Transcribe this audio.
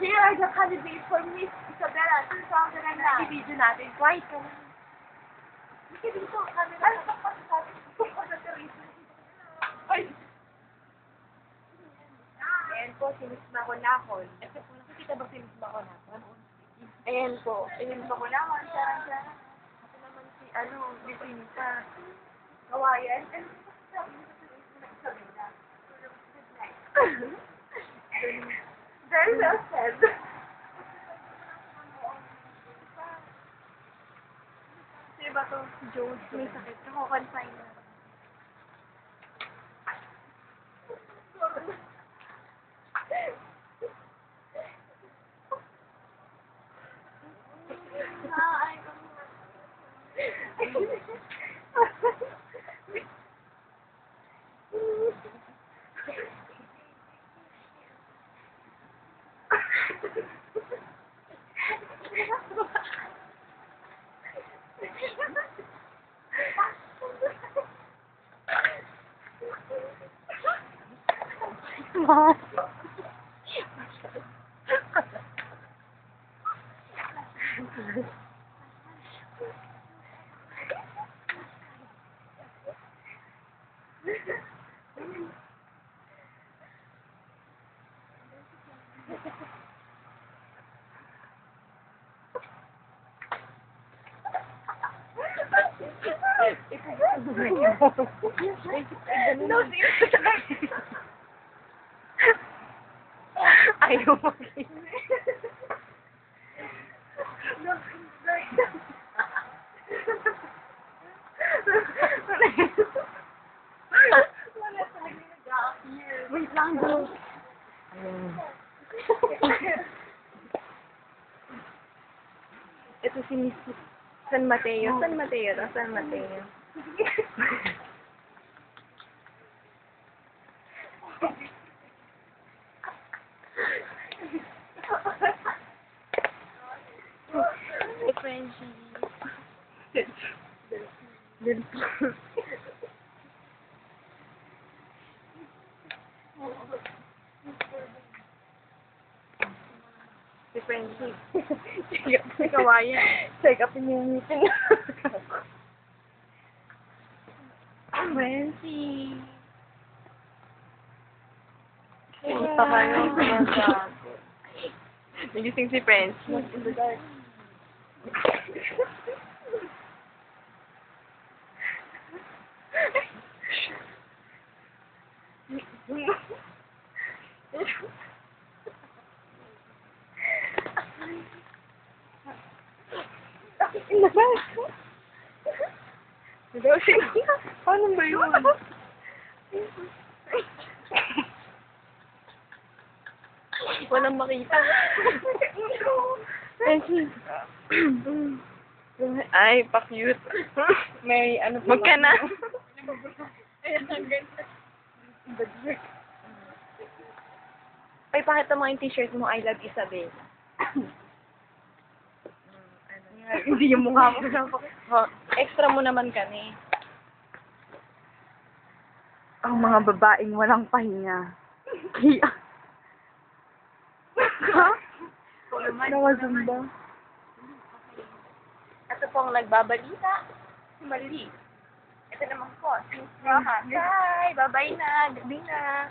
Here are the candidates for Miss Isabella 2009. I-video natin. Quiet ka na. Hindi dito, camera. Ay, Ay! Ayan po, si Miss Makonakon. Ito po, nakikita ba si Miss Makonakon? Ayan po. Ayun pa ko naman, sarang-sarang. Ito naman si, Bisinta. Kawayan. And sabi mo sa Isabella. Good night. Very well said. Sino ba to? Si Jones. May sakit. Nako-confine na. Mas. No, Ayaw mag-isip. Wait lang, bro. Ito si Miss San Mateo. San Mateo to, San Mateo. Si Frenchie. Si Frenchie. Si Kawayan. Check up yung ngipin. Frenchie. Punta kayo. Nagising si Frenchie. In the dark. In the dark. Paano ba yun? Walang makita. Frenchie. Ay, pa-cute. May ano pa Magka na. Ayan, ang ganda. Ay, pakita mo yung t-shirt mo, I love Isabella. Hindi yung mukha mo. Oh, extra mo naman kami. Ang mga babaeng walang pahinga. Hiya. Ha? Nawazumba. Ito pong nagbabalita. Si Mali. Ito naman po, si Rojas. Hi! Bye-bye na. Gabi na.